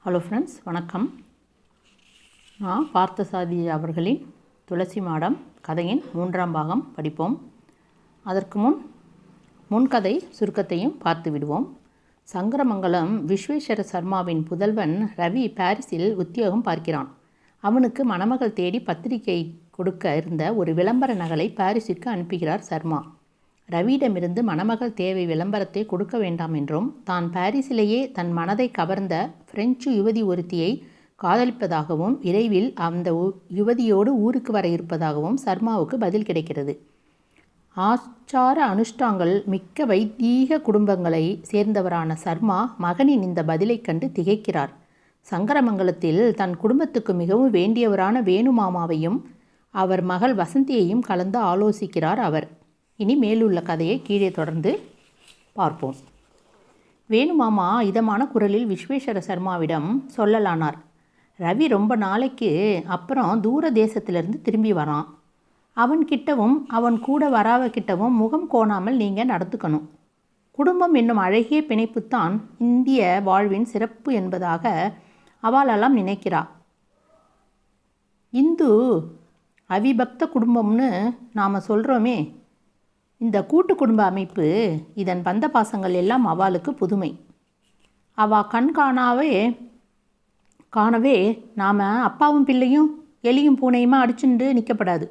Hello friends, வணக்கம். நான் பார்த்தசாரதி அவர்களின் துளசி மாடம் கதையின் 3ஆம் பாகம் படிப்போம். அதற்கு முன்கதை சுருக்கத்தையும் பார்த்து விடுவோம். சங்கரமங்கலம் விஸ்வேஸ்வர சர்மாவின் புதல்வன் ரவி பாரிஸில் உத்தியோகம் பார்க்கிறான். அவனுக்கு மணமகள் தேடி பத்திரிகை கொடுக்க இருந்த ஒரு விளம்பர நகலை பாரிஸிற்கு அனுப்புகிறார் சர்மா. ரவியிடமிருந்து மணமகள் தேவை விளம்பரத்தை கொடுக்க வேண்டாம் என்றும், தான் பாரிஸிலேயே தன் மனதை கவர்ந்த பிரெஞ்சு யுவதி ஒருத்தியை காதலிப்பதாகவும், விரைவில் அந்த யுவதியோடு ஊருக்கு வர இருப்பதாகவும் சர்மாவுக்கு பதில் கிடைக்கிறது. ஆச்சார அனுஷ்டாங்கள் மிக்க வைதீக குடும்பங்களை சேர்ந்தவரான சர்மா மகனின் இந்த பதிலை கண்டு திகைக்கிறார். சங்கரமங்கலத்தில் தன் குடும்பத்துக்கு மிகவும் வேண்டியவரான வேணுமாமாவையும் அவர் மகள் வசந்தியையும் கலந்து ஆலோசிக்கிறார் அவர். இனி மேலுள்ள கதையை கீழே தொடர்ந்து பார்ப்போம். வேணுமாமா இதமான குரலில் விஸ்வேஸ்வர சர்மாவிடம் சொல்லலானார். ரவி ரொம்ப நாளைக்கு அப்புறம் தூர தேசத்திலிருந்து திரும்பி வரான். அவன்கிட்டவும் அவன் கூட வராவகிட்டவும் முகம் கோணாமல் நீங்கள் நடந்துக்கணும். குடும்பம் என்னும் அழகிய பிணைப்புத்தான் இந்திய வாழ்வின் சிறப்பு என்பதாக அவளெல்லாம் நினைக்கிறா. இந்து அவிபக்த குடும்பம்னு நாம் சொல்கிறோமே, இந்த கூட்டு குடும்ப அமைப்பு, இதன் பந்த பாசங்கள் எல்லாம் அவளுக்கு புதுமை. கண் காணவே நாம் அப்பாவும் பிள்ளையும் எலியும் பூனையுமா அடிச்சுண்டு நிற்கப்படாது.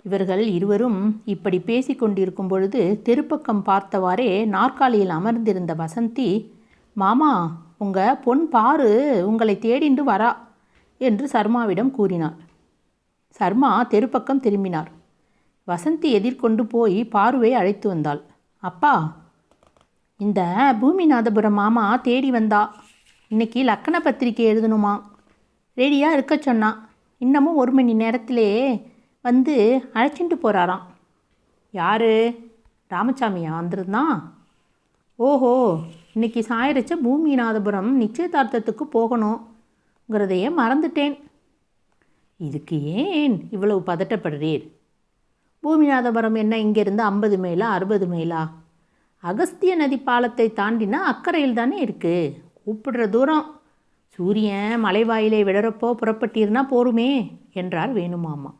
இவர்கள் இருவரும் இப்படி பேசி கொண்டிருக்கும் பொழுது தெருப்பக்கம் பார்த்தவாறே நாற்காலியில் அமர்ந்திருந்த வசந்தி, மாமா, உங்கள் பொன் பாரு உங்களை தேடிண்டு வரா என்று சர்மாவிடம் கூறினார். சர்மா தெருப்பக்கம் திரும்பினார். வசந்தி எதிர்கொண்டு போய் பாருவை அழைத்து வந்தாள். அப்பா, இந்த பூமிநாதபுரம் மாமா தேடி வந்தா. இன்னைக்கு லக்கண பத்திரிக்கை எழுதணுமா, ரெடியாக இருக்க சொன்னா. இன்னமும் 1 மணி நேரத்திலே வந்து அழைச்சிட்டு போகிறாராம். யாரு? ராமசாமியா வந்திருந்தான்? ஓஹோ, இன்னைக்கு சாயரிச்ச பூமிநாதபுரம் நிச்சயதார்த்தத்துக்கு போகணுங்கிறதையே மறந்துட்டேன். இதுக்கு ஏன் இவ்வளவு பதட்டப்படுறீர்? பூமிநாதபுரம் என்ன இங்கேருந்து 50 மைலா 60 மைலா? அகஸ்திய நதி பாலத்தை தாண்டினா அக்கறையில் தானே இருக்குது. கூப்பிடுற தூரம். சூரியன் மலைவாயிலை விடறப்போ புறப்பட்டீர்னா போருமே என்றார் வேணுமாமா.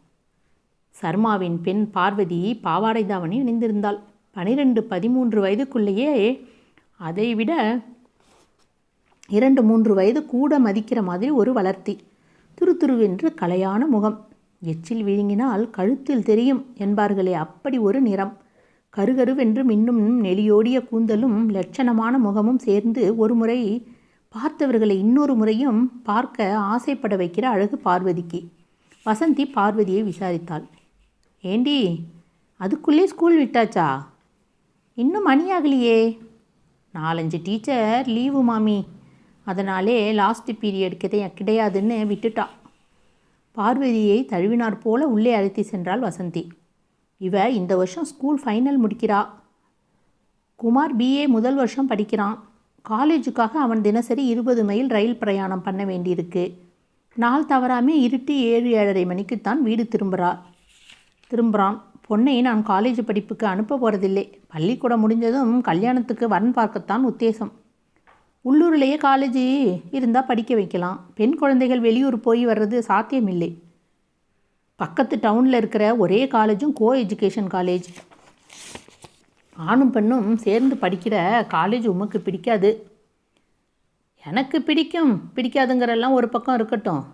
சர்மாவின் பெண் பார்வதி பாவாடை தாவணி அணிந்திருந்தாள். 12-13 வயதுக்குள்ளேயே அதைவிட 2-3 வயது கூட மதிக்கிற மாதிரி ஒரு வளர்த்தி. துருதுருவென்று கலையான முகம். எச்சில் விழுங்கினால் கழுத்தில் தெரியும் என்பார்களே, அப்படி ஒரு நிறம். கருகருவென்று மின்னும் நெளியோடிய கூந்தலும் லட்சணமான முகமும் சேர்ந்து ஒரு முறை பார்த்தவர்களை இன்னொரு முறையும் பார்க்க ஆசைப்பட வைக்கிற அழகு பார்வதிக்கு. வசந்தி பார்வதியை விசாரித்தாள். ஏண்டி, அதுக்குள்ளே ஸ்கூல் விட்டாச்சா? இன்னும் மணியாகலையே. 4-5 டீச்சர் லீவு மாமி, அதனாலே லாஸ்ட் பீரியட் கிடையாதுன்னு விட்டுட்டா. பார்வதியை தழுவினார் போல உள்ளே அழைத்து சென்றாள் வசந்தி. இவ இந்த வருஷம் ஸ்கூல் ஃபைனல் முடிக்கிறா. குமார் BA முதல் வருஷம் படிக்கிறான். காலேஜுக்காக அவன் தினசரி 20 மைல் ரயில் பிரயாணம் பண்ண வேண்டியிருக்கு. நாள் தவறாமே இருட்டு 7-7:30 மணிக்குத்தான் வீடு திரும்புகிறான். பொண்ணை நான் காலேஜ் படிப்புக்கு அனுப்ப போகிறதில்லை. பள்ளிக்கூடம் முடிஞ்சதும் கல்யாணத்துக்கு வரன் பார்க்கத்தான் உத்தேசம். உள்ளூர்லேயே காலேஜ் இருந்தால் படிக்க வைக்கலாம். பெண் குழந்தைகள் வெளியூர் போய் வர்றது சாத்தியமில்லை. பக்கத்து டவுனில் இருக்கிற ஒரே காலேஜும் கோ எஜுகேஷன் காலேஜ். ஆணும் பெண்ணும் சேர்ந்து படிக்கிற காலேஜ் உமக்கு பிடிக்காது. எனக்கு பிடிக்காதுங்கிறெல்லாம் ஒரு பக்கம் இருக்கட்டும்.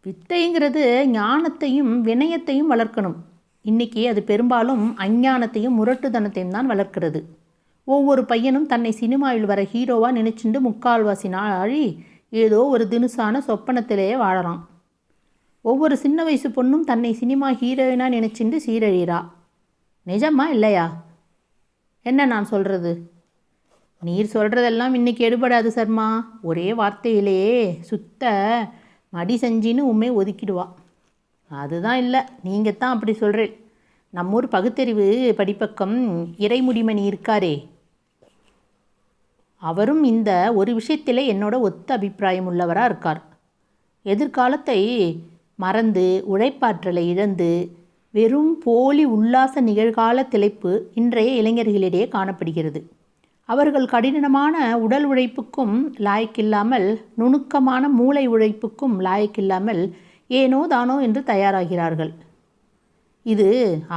வித்தைங்கிறது ஞானத்தையும் வினயத்தையும் வளர்க்கணும். இன்றைக்கி அது பெரும்பாலும் அஞ்ஞானத்தையும் முரட்டுத்தனத்தையும் தான் வளர்க்கிறது. ஒவ்வொரு பையனும் தன்னை சினிமாவில் வர ஹீரோவாக நினச்சிண்டு முக்கால்வாசி நாழி ஏதோ ஒரு தினுசான சொப்பனத்திலேயே வாழறான். ஒவ்வொரு சின்ன வயசு பொண்ணும் தன்னை சினிமா ஹீரோயினாக நினச்சிண்டு சீரழிறா. நிஜமா இல்லையா? என்ன நான் சொல்கிறது? நீர் சொல்கிறதெல்லாம் இன்றைக்கி எடுபடாது சர்மா. ஒரே வார்த்தையிலேயே சுத்த மடி செஞ்சின்னு உண்மை ஒதுக்கிடுவா. அதுதான் இல்லை, நீங்கள் தான் அப்படி சொல்கிறேன். நம்மூர் பகுத்தறிவு படிப்பக்கம் இறைமுடிமணி இருக்காரே, அவரும் இந்த ஒரு விஷயத்தில் என்னோட ஒத்த அபிப்பிராயம் உள்ளவராக இருக்கார். எதிர்காலத்தை மறந்து உழைப்பாற்றலை இழந்து வெறும் போலி உல்லாச நிகழ்கால திளைப்பு இன்றைய இளைஞர்களிடையே காணப்படுகிறது. அவர்கள் கடினமான உடல் உழைப்புக்கும் லாயக்கில்லாமல், நுணுக்கமான மூளை உழைப்புக்கும் லாயக்கில்லாமல் ஏனோ தானோ என்று தயாராகிறார்கள். இது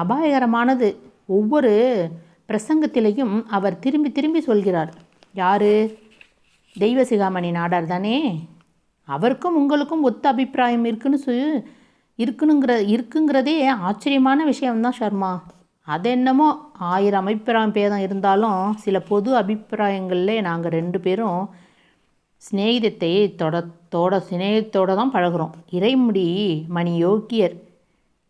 அபாயகரமானது. ஒவ்வொரு பிரசங்கத்திலையும் அவர் திரும்பி திரும்பி சொல்கிறார். யாரு? தெய்வசிகாமணி நாடார் தானே. அவருக்கும் உங்களுக்கும் ஒத்த அபிப்பிராயம் இருக்குங்கிறதே ஆச்சரியமான விஷயம்தான் சர்மா. அது என்னமோ 1000 அபிப்பிராயம் பேதம் இருந்தாலும் சில பொது அபிப்பிராயங்களில் நாங்கள் 2 பேரும் சிநேகத்தோடு தான் பழகிறோம். இறைமுடி மணி யோக்கியர்,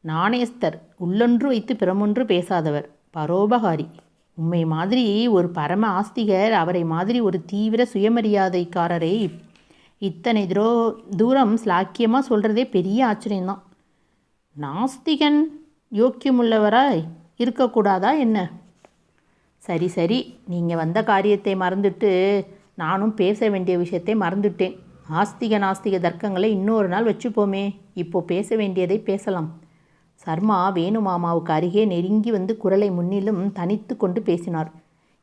நாணயஸ்தர், உள்ளொன்று வைத்து பிறமொன்று பேசாதவர், பரோபகாரி. உண்மை மாதிரி ஒரு பரம ஆஸ்திகர், அவரை மாதிரி ஒரு தீவிர சுயமரியாதைக்காரரை இத்தனை தூரம் ஸ்லாக்கியமாக சொல்கிறதே பெரிய ஆச்சரியம்தான். நாஸ்திகன் யோக்கியமுள்ளவராய் இருக்கக்கூடாதா என்ன? சரி சரி, நீங்கள் வந்த காரியத்தை மறந்துட்டு நானும் பேச வேண்டிய விஷயத்தை மறந்துட்டேன். நாஸ்திக தர்க்கங்களை இன்னொரு நாள் வச்சுப்போமே. இப்போது பேச வேண்டியதை பேசலாம். சர்மா வேணுமாமாவுக்கு அருகே நெருங்கி வந்து குரலை முன்னிலும் தனித்து கொண்டு பேசினார்.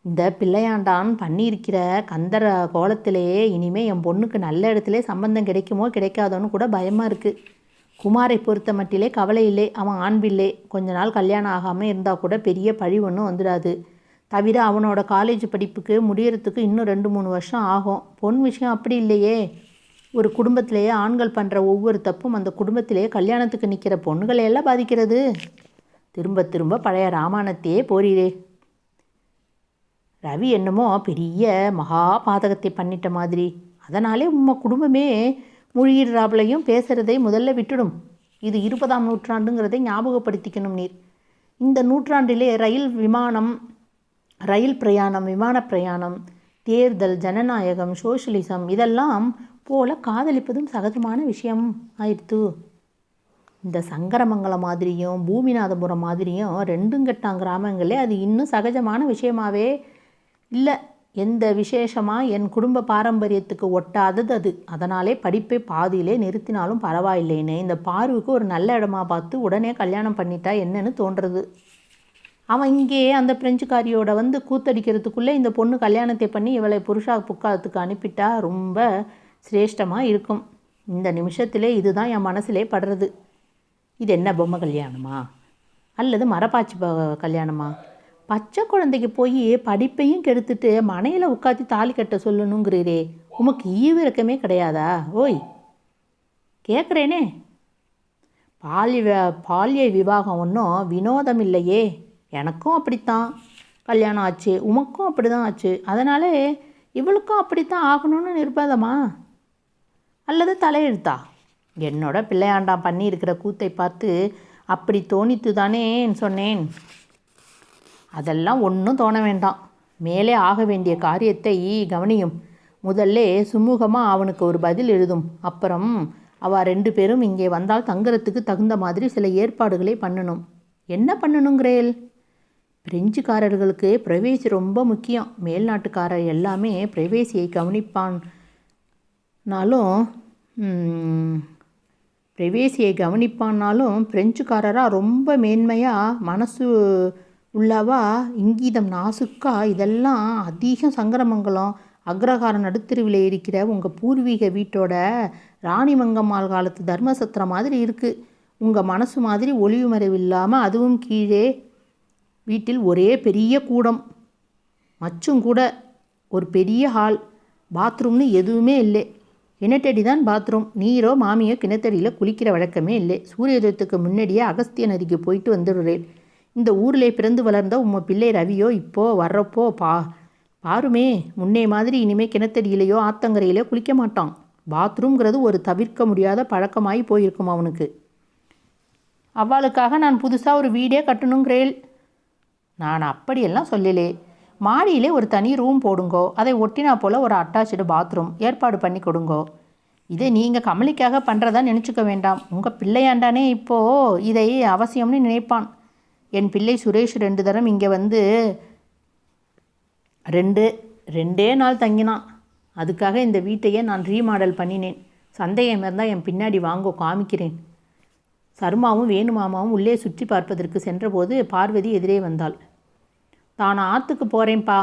இந்த பிள்ளையாண்டான் பண்ணியிருக்கிற கந்தர கோலத்திலேயே இனிமேல் என் பொண்ணுக்கு நல்ல இடத்துல சம்பந்தம் கிடைக்குமோ கிடைக்காதோன்னு கூட பயமாக இருக்குது. குமாரை பொறுத்த மட்டிலே கவலை இல்லை. அவன் ஆண்பில்லை. கொஞ்ச நாள் கல்யாணம் ஆகாமல் இருந்தால் கூட பெரிய பழி ஒன்றும் வந்துடாது. தவிர அவனோட காலேஜ் படிப்புக்கு முடியறதுக்கு இன்னும் 2-3 வருஷம் ஆகும். பொன் விஷயம் அப்படி இல்லையே. ஒரு குடும்பத்திலேயே ஆண்கள் பண்ணுற ஒவ்வொரு தப்பும் அந்த குடும்பத்திலேயே கல்யாணத்துக்கு நிற்கிற பொண்ணுகளையெல்லாம் பாதிக்கிறது. திரும்ப திரும்ப பழைய ராமாயணத்தையே போறீரே. ரவி என்னமோ பெரிய மகா பாதகத்தை பண்ணிட்ட மாதிரி. அதனாலே உம்ம குடும்பமே மூழ்கிடுறாப்புலையும் பேசுகிறதை முதல்ல விட்டுடும். இது 20ஆம் நூற்றாண்டுங்கிறதை ஞாபகப்படுத்திக்கணும் நீர். இந்த நூற்றாண்டிலே ரயில் பிரயாணம், விமான பிரயாணம், தேர்தல், ஜனநாயகம், சோஷலிசம் இதெல்லாம் போல காதலிப்பதும் சகஜமான விஷயம் ஆயிடுத்து. இந்த சங்கரமங்கலம் மாதிரியும் பூமிநாதபுரம் மாதிரியும் 2 கெட்டாங் கிராமங்களே அது இன்னும் சகஜமான விஷயமாகவே இல்லை. எந்த விசேஷமாக என் குடும்ப பாரம்பரியத்துக்கு ஒட்டாதது அது. அதனாலே படிப்பை பாதியிலே நிறுத்தினாலும் பரவாயில்லைன்னு இந்த பார்வுக்கு ஒரு நல்ல இடமா பார்த்து உடனே கல்யாணம் பண்ணிட்டா என்னன்னு தோன்றுறது. அவன் இங்கே அந்த பிரெஞ்சுக்காரியோட வந்து கூத்தடிக்கிறதுக்குள்ளே இந்த பொண்ணு கல்யாணத்தை பண்ணி இவளை புருஷா புக்காலத்துக்கு அனுப்பிட்டா ரொம்ப சிரேஷ்டமாக இருக்கும். இந்த நிமிஷத்திலே இதுதான் என் மனசிலே படுறது. இது என்ன பொம்மை கல்யாணமா அல்லது மரப்பாச்சி கல்யாணமா? பச்சை குழந்தைக்கு போய் படிப்பையும் கெடுத்துட்டு மனையில் உட்காந்து தாலி கட்ட சொல்லணுங்கிறீரே. உமக்கு ஈவிரக்கமே கிடையாதா? ஓய் கேட்குறேனே. பால்ய விவாகம் ஒன்றும் வினோதம் இல்லையே. எனக்கும் அப்படித்தான் கல்யாணம் ஆச்சு, உமக்கும் அப்படி தான் ஆச்சு. அதனால இவளுக்கும் அப்படித்தான் ஆகணும்னு நிர்பந்தமா அல்லது தலையெழுத்தா? என்னோட பிள்ளையாண்டாம் பண்ணியிருக்கிற கூத்தை பார்த்து அப்படி தோணித்து தானே சொன்னேன். அதெல்லாம் ஒன்றும் தோண வேண்டாம். மேலே ஆக வேண்டிய காரியத்தை கவனியும். முதல்ல சுமூகமாக அவனுக்கு ஒரு பதில் எழுதும். அப்புறம் அவள் 2 பேரும் இங்கே வந்தால் தங்குறதுக்கு தகுந்த மாதிரி சில ஏற்பாடுகளை பண்ணணும். என்ன பண்ணணுங்கிறேல்? பிரெஞ்சுக்காரர்களுக்கு பிரைவேசி ரொம்ப முக்கியம். மேல்நாட்டுக்காரர் எல்லாமே பிரைவேசியை கவனிப்பான்னாலும் பிரெஞ்சுக்காரராக ரொம்ப மேன்மையாக மனசு உள்ளவா, இங்கீதம் நாசுக்கா, இதெல்லாம் அதிகம். சங்கரமங்கலம் அக்ரஹாரம் நடுத்தெருவில் இருக்கிற உங்கள் பூர்வீக வீட்டோட ராணிமங்கம்மாள் காலத்து தர்மசத்திரம் மாதிரி இருக்குது. உங்கள் மனசு மாதிரி ஒளிவு மறைவு இல்லாமல், அதுவும் கீழே வீட்டில் ஒரே பெரிய கூடம், மச்சும் கூட ஒரு பெரிய ஹால், பாத்ரூம்னு எதுவுமே இல்லை. கிணத்தடி தான் பாத்ரூம். நீரோ மாமியோ கிணத்தடியில் குளிக்கிற வழக்கமே இல்லை. சூரியோதயத்துக்கு முன்னாடியே அகஸ்திய நதிக்கு போயிட்டு வந்துடுறேன். இந்த ஊரிலே பிறந்து வளர்ந்த உம்ம பிள்ளை ரவியோ இப்போது வர்றப்போ பாருமே, முன்னே மாதிரி இனிமேல் கிணத்தடியிலையோ ஆத்தங்கரையிலையோ குளிக்க மாட்டான். பாத்ரூம்ங்கிறது ஒரு தவிர்க்க முடியாத பழக்கமாகி போயிருக்கும் அவனுக்கு. அவளுக்காக நான் புதுசாக ஒரு வீடே கட்டணுங்கிறேன். நான் அப்படியெல்லாம் சொல்லலே. மாடியிலே ஒரு தனி ரூம் போடுங்கோ. அதை ஒட்டினா போல் ஒரு அட்டாச்சு பாத்ரூம் ஏற்பாடு பண்ணி கொடுங்கோ. இதை நீங்கள் கமலிக்காக பண்ணுறதா நினச்சிக்க வேண்டாம். உங்கள் பிள்ளையாண்டானே இப்போது இதை அவசியம்னு நினைப்பான். என் பிள்ளை சுரேஷ் 2 தரம் இங்கே வந்து 2 நாள் தங்கினான். அதுக்காக இந்த வீட்டையே நான் ரீமாடல் பண்ணினேன். சந்தேகம் இருந்தால் என் பின்னாடி வாங்கோ, காமிக்கிறேன். சர்மாவும் வேணுமாமாவும் உள்ளே சுற்றி பார்ப்பதற்கு சென்றபோது பார்வதி எதிரே வந்தாள். தான் ஆற்றுக்கு போகிறேன்ப்பா.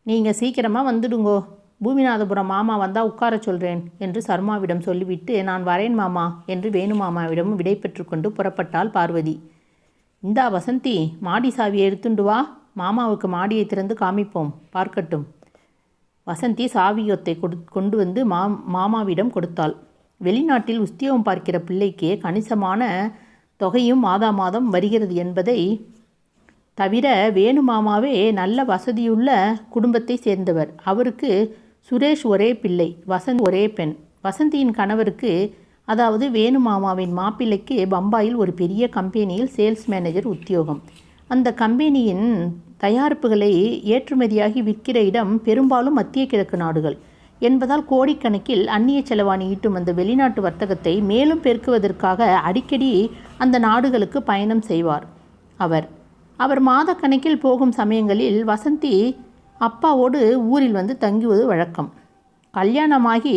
நீங்கள் சீக்கிரமாக வந்துடுங்கோ. பூமிநாதபுரம் மாமா வந்தால் உட்கார சொல்கிறேன் என்று சர்மாவிடம் சொல்லிவிட்டு நான் வரேன் மாமா என்று வேணு மாமாவிடம் விடை பெற்று கொண்டு புறப்பட்டாள் பார்வதி. இந்தா வசந்தி, மாடி சாவியை எடுத்துண்டு வா, மாமாவுக்கு மாடியை திறந்து காமிப்போம், பார்க்கட்டும். வசந்தி சாவியத்தை கொண்டு வந்து மாமாவிடம் கொடுத்தாள். வெளிநாட்டில் உத்தியோகம் பார்க்கிற பிள்ளைக்கு கணிசமான தொகையும் மாதம் வருகிறது என்பதை தவிர வேணு மாமாவே நல்ல வசதியுள்ள குடும்பத்தை சேர்ந்தவர். அவருக்கு சுரேஷ் ஒரே பிள்ளை, வசந்த் ஒரே பெண். வசந்தியின் கணவருக்கு, அதாவது வேணு மாமாவின் மாப்பிள்ளைக்கு பம்பாயில் ஒரு பெரிய கம்பெனியில் சேல்ஸ் மேனேஜர் உத்தியோகம். அந்த கம்பெனியின் தயாரிப்புகளை ஏற்றுமதியாகி விற்கிற இடம் பெரும்பாலும் மத்திய கிழக்கு நாடுகள் என்பதால் கோடிக்கணக்கில் அந்நிய செலவாணி ஈட்டும் அந்த வெளிநாட்டு வர்த்தகத்தை மேலும் பெருக்குவதற்காக அடிக்கடி அந்த நாடுகளுக்கு பயணம் செய்வார் அவர் மாதக்கணக்கில் போகும் சமயங்களில் வசந்தி அப்பாவோடு ஊரில் வந்து தங்குவது வழக்கம். கல்யாணமாகி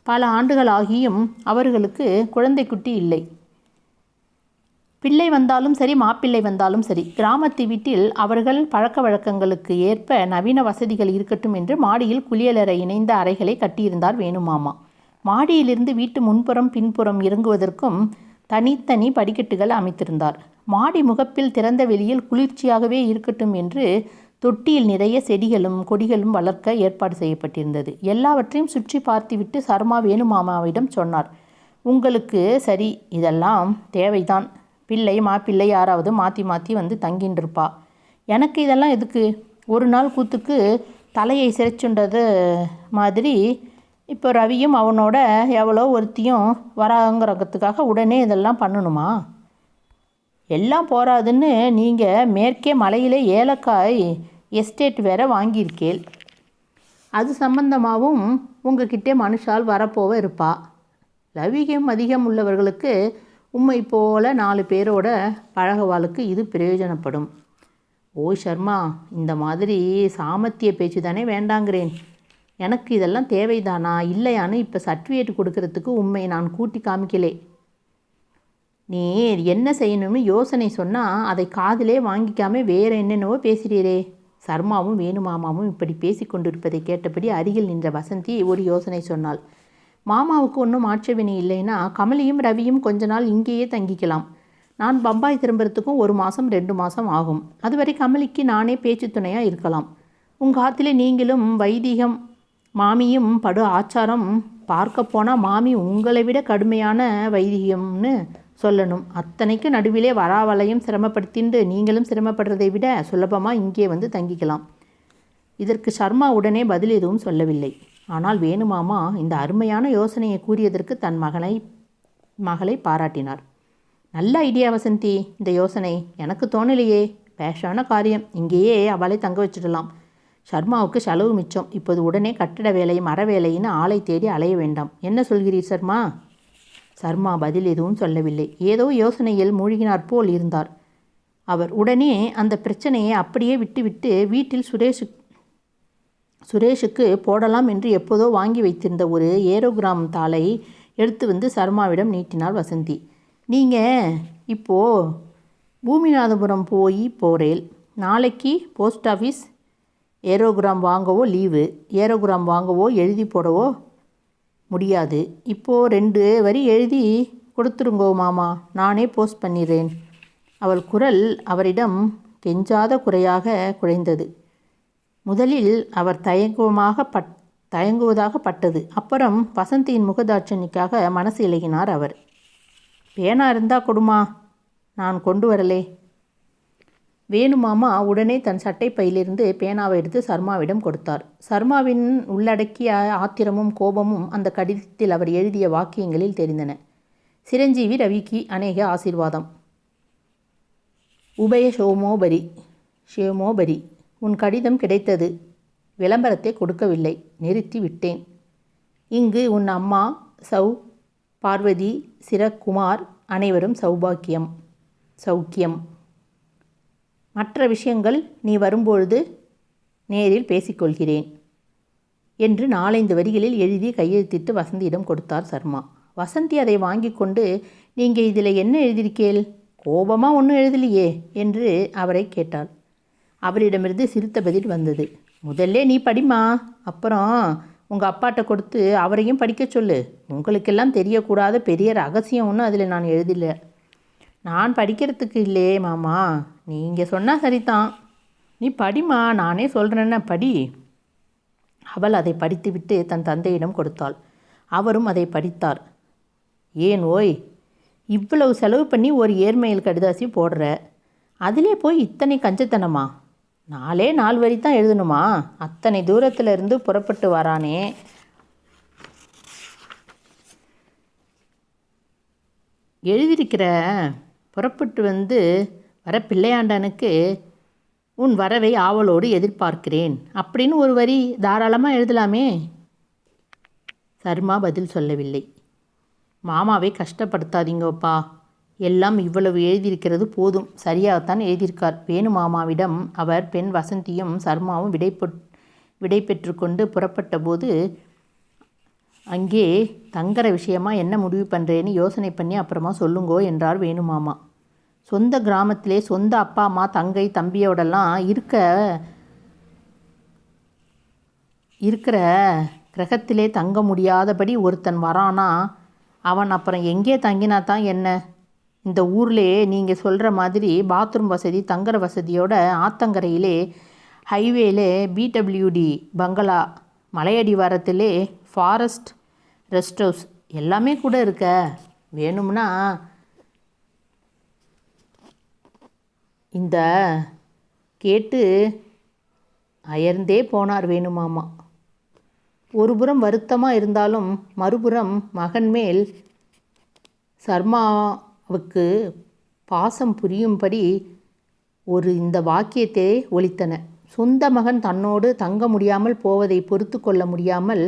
பல ஆண்டுகள் ஆகியும் அவர்களுக்கு குழந்தை குட்டி இல்லை. பிள்ளை வந்தாலும் சரி, மாப்பிள்ளை வந்தாலும் சரி, கிராமத்து வீட்டில் அவர்கள் பழக்க வழக்கங்களுக்கு ஏற்ப நவீன வசதிகள் இருக்கட்டும் என்று மாடியில் குளியலறை இணைந்த அறைகளை கட்டியிருந்தார் வேணுமாமா. மாடியிலிருந்து வீட்டு முன்புறம் பின்புறம் இறங்குவதற்கும் தனித்தனி படிக்கட்டுகள் அமைத்திருந்தார். மாடி முகப்பில் திறந்த வெளியில் குளிர்ச்சியாகவே இருக்கட்டும் என்று தொட்டியில் நிறைய செடிகளும் கொடிகளும் வளர்க்க ஏற்பாடு செய்யப்பட்டிருந்தது. எல்லாவற்றையும் சுற்றி பார்த்துவிட்டு சர்மா வேணுமாமாவிடம் சொன்னார். உங்களுக்கு சரி, இதெல்லாம் தேவைதான். பிள்ளை மாப்பிள்ளை யாராவது மாற்றி வந்து தங்கின்றிருப்பா. எனக்கு இதெல்லாம் எதுக்கு? ஒரு நாள் கூத்துக்கு தலையை சிறைச்சுண்டது மாதிரி இப்போ ரவியும் அவனோட எவ்வளோ ஒருத்தியும் வராங்கிறதுக்காக உடனே இதெல்லாம் பண்ணணுமா? எல்லாம் போராதுன்னு நீங்கள் மேற்கே மலையிலே ஏலக்காய் எஸ்டேட் வேற வாங்கியிருக்கேள். அது சம்பந்தமாகவும் உங்ககிட்டே மனுஷால் வரப்போவ இருப்பா. லவிகம் அதிகம் உள்ளவர்களுக்கு உம்மை போல 4 பேரோட பழகவாளுக்கு இது பிரயோஜனப்படும். ஓய் சர்மா, இந்த மாதிரி சாமர்த்திய பேச்சு தானே வேண்டாங்கிறேன். எனக்கு இதெல்லாம் தேவைதானா இல்லையான்னு இப்போ சர்டிஃபிகேட் கொடுக்கறதுக்கு உண்மை நான் கூட்டி காமிக்கலே. நீ என்ன செய்யணும்னு யோசனை சொன்னால் அதை காதிலே வாங்கிக்காமல் வேறு என்னென்னவோ பேசுகிறீரே. சர்மாவும் வேணுமாமாவும் இப்படி பேசி கொண்டிருப்பதை கேட்டபடி அருகில் நின்ற வசந்தி ஒரு யோசனை சொன்னாள். மாமாவுக்கு ஒன்றும் ஆட்சேபனை இல்லைன்னா கமலியும் ரவியும் கொஞ்ச நாள் இங்கேயே தங்கிக்கலாம். நான் பம்பாய் திரும்புறதுக்கும் 1 மாதம் 2 மாதம் ஆகும். அதுவரை கமலிக்கு நானே பேச்சு துணையாக இருக்கலாம். உங்கள் ஆத்திலே நீங்களும் வைதிகம் மாமியும் படு ஆச்சாரம் பார்க்க போனால் மாமி உங்களை விட கடுமையான வைதிகம்னு சொல்லணும். அத்தனைக்கு நடுவிலே வராவளையும் சிரமப்படுத்திண்டு நீங்களும் சிரமப்படுறதை விட சுலபமாக இங்கே வந்து தங்கிக்கலாம். இதற்கு சர்மா உடனே பதில் எதுவும் சொல்லவில்லை. ஆனால் வேணுமாமா இந்த அருமையான யோசனையை கூறியதற்கு தன் மகளை பாராட்டினார். நல்ல ஐடியா வசந்தி, இந்த யோசனை எனக்கு தோணலையே. பேஷான காரியம். இங்கேயே அவளை தங்க வச்சிடலாம். சர்மாவுக்கு செலவு மிச்சம். இப்போது உடனே கட்டிட வேலை மர வேலைன்னு ஆளை தேடி அலைய வேண்டாம். என்ன சொல்கிறீர் சர்மா? சர்மா பதில் எதுவும் சொல்லவில்லை. ஏதோ யோசனையில் மூழ்கினார் போல் இருந்தார் அவர். உடனே அந்த பிரச்சனையை அப்படியே விட்டுவிட்டு வீட்டில் சுரேஷுக்கு போடலாம் என்று எப்போதோ வாங்கி வைத்திருந்த ஒரு ஏரோகிராம் தாளை எடுத்து வந்து சர்மாவிடம் நீட்டினாள் வசந்தி. நீங்கள் இப்போது பூமிநாதபுரம் போகிறேன். நாளைக்கு post office aerogramme வாங்கவோ leave. Aerogramme வாங்கவோ எழுதி போடவோ முடியாது. இப்போது 2 வரி எழுதி கொடுத்துருங்கோ மாமா, நானே போஸ்ட் பண்ணிடுறேன். அவள் குரல் அவரிடம் கெஞ்சாத குறையாக குழைந்தது. முதலில் அவர் தயங்குவதாக பட்டது. அப்புறம் வசந்தியின் முகதாட்சணிக்காக மனசு இலகினார் அவர். பேனா இருந்தா கொடுமா, நான் கொண்டு வரலே. வேணுமாமா உடனே தன் சட்டை பையிலிருந்து பேனாவை எடுத்து சர்மாவிடம் கொடுத்தார். சர்மாவின் உள்ளடக்கிய ஆத்திரமும் கோபமும் அந்த கடிதத்தில் அவர் எழுதிய வாக்கியங்களில் தெரிந்தன. சிரஞ்சீவி ரவிக்கு அநேக ஆசீர்வாதம். உபய ஷோமோபரி, உன் கடிதம் கிடைத்தது. விளம்பரத்தை கொடுக்கவில்லை, நிறுத்தி விட்டேன். இங்கு உன் அம்மா பார்வதி, சிரக்குமார் அனைவரும் சௌக்கியம். மற்ற விஷயங்கள் நீ வரும்பொழுது நேரில் பேசிக்கொள்கிறேன் என்று 4-5 வரிகளில் எழுதி கையெழுத்திட்டு வசந்தியிடம் கொடுத்தார் சர்மா. வசந்தி அதை வாங்கி கொண்டு, நீங்கள் இதில் என்ன எழுதியிருக்கேள்? கோபமாக ஒன்றும் எழுதலையே என்று அவரை கேட்டாள். அவரிடமிருந்து சிரித்த பதில் வந்தது. முதல்ல நீ படிம்மா, அப்புறம் உங்கள் அப்பாட்ட கொடுத்து அவரையும் படிக்க சொல்லு. உங்களுக்கெல்லாம் தெரியக்கூடாத பெரிய ரகசியம் ஒன்றும் அதில் நான் எழுதலை. நான் படிக்கிறதுக்கு இல்லையே மாமா, நீங்கள் சொன்னால் சரிதான். நீ படிம்மா, நானே சொல்கிறேன்ன படி. அவள் அதை படித்துவிட்டு தன் தந்தையிடம் கொடுத்தாள். அவரும் அதை படித்தார். ஏன் ஓய், இவ்வளவு செலவு பண்ணி ஒரு ஏர்மெயில் கடிதாசி போடுற, அதிலே போய் இத்தனை கஞ்சத்தனமா? 4 வரி தான் எழுதணுமா? அத்தனை தூரத்தில் இருந்து புறப்பட்டு வரானே. எழுதியிருக்கிற புறப்பட்டு வர பிள்ளையாண்டனுக்கு உன் வரவை ஆவலோடு எதிர்பார்க்கிறேன் அப்படின்னு ஒரு வரி தாராளமாக எழுதலாமே. சர்மா பதில் சொல்லவில்லை. மாமாவை கஷ்டப்படுத்தாதீங்கப்பா, எல்லாம் இவ்வளவு எழுதியிருக்கிறது போதும், சரியாகத்தான் எழுதியிருக்கார். வேணு மாமாவிடம் அவர் பெண் வசந்தியும் சர்மாவும் விடை பெற்று கொண்டு புறப்பட்ட போது அங்கே தங்குற விஷயமா என்ன முடிவு பண்ணுறேன்னு யோசனை பண்ணி அப்புறமா சொல்லுங்கோ என்றார் வேணு மாமா. சொந்த கிராமத்திலே சொந்த அப்பா அம்மா தங்கை தம்பியோடெல்லாம் இருக்கிற கிரகத்திலே தங்க முடியாதபடி ஒருத்தன் வரானா அவன் அப்புறம் எங்கே தங்கினா தான் என்ன? இந்த ஊர்லேயே நீங்கள் சொல்கிற மாதிரி பாத்ரூம் வசதி தங்குற வசதியோட ஆத்தங்கரையிலே ஹைவேலே பிடபிள்யூடி பங்களா, மலையடிவாரத்திலே ஃபாரஸ்ட் ரெஸ்ட் ஹவுஸ் எல்லாமே கூட இருக்க. வேணும்னா இந்த கேட்டு அயர்ந்தே போனார் வேணுமாமா. ஒருபுறம் வருத்தமாக இருந்தாலும் மறுபுறம் மகன் மேல் சர்மாவுக்கு பாசம் புரியும்படி இந்த வாக்கியத்தை ஒலித்தன. சொந்த மகன் தன்னோடு தங்க முடியாமல் போவதை பொறுத்து கொள்ள முடியாமல்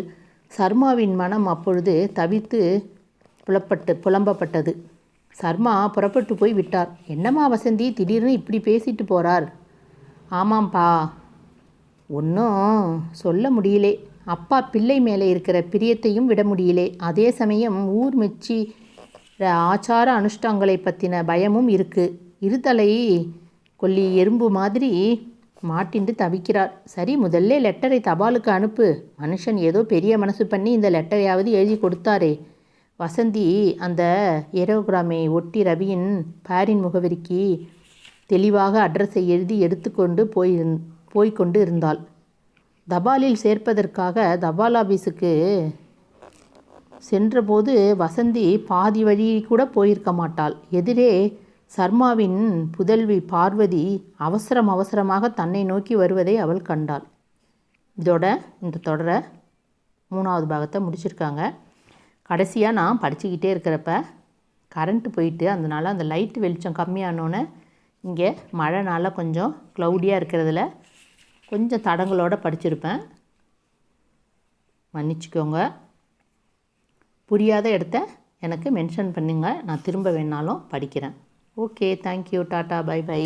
சர்மாவின் மனம் அப்பொழுது தவித்து புலம்பப்பட்டது. சர்மா புறப்பட்டு போய் விட்டார். என்னம்மா வசந்தி, திடீர்னு இப்படி பேசிட்டு போகிறார்? ஆமாம்ப்பா, ஒன்றும் சொல்ல முடியலே. அப்பா பிள்ளை மேலே இருக்கிற பிரியத்தையும் விட முடியலே. அதே சமயம் ஊர் மெச்சி ஆச்சார அனுஷ்டாங்களை பற்றின பயமும் இருக்குது. இருதலை கொல்லி எறும்பு மாதிரி மாட்டிண்டு தவிக்கிறார். சரி, முதல்ல லெட்டரை தபாலுக்கு அனுப்பு. மனுஷன் ஏதோ பெரிய மனசு பண்ணி இந்த லெட்டரையாவது எழுதி கொடுத்தாரே. வசந்தி அந்த ஏரோகிராமை ஒட்டி ரவியின் பாரின் முகவரிக்கு தெளிவாக அட்ரஸை எழுதி எடுத்துக்கொண்டு போய்கொண்டு இருந்தாள். தபாலில் சேர்ப்பதற்காக தபால் ஆபீஸுக்கு சென்றபோது வசந்தி பாதி வழி கூட போயிருக்க மாட்டாள். எதிரே சர்மாவின் புதல்வி பார்வதி அவசரமாக தன்னை நோக்கி வருவதை அவள் கண்டாள். இதோட இந்த தொடரை 3வது பாகத்தை முடிச்சிருக்காங்க. கடைசியாக நான் படிச்சுக்கிட்டே இருக்கிறப்ப கரண்ட்டு போயிட்டு அதனால் அந்த லைட்டு வெளிச்சம் கம்மியானோன்னே இங்கே மழைனால கொஞ்சம் க்ளவுடியாக இருக்கிறதுல கொஞ்சம் தடங்களோடு படிச்சிருப்பேன், மன்னிச்சிக்கோங்க. புரியாத இடத்த எனக்கு மென்ஷன் பண்ணுங்க, நான் திரும்ப வேணாலும் படிக்கிறேன். Okay, thank you, tata, bye by.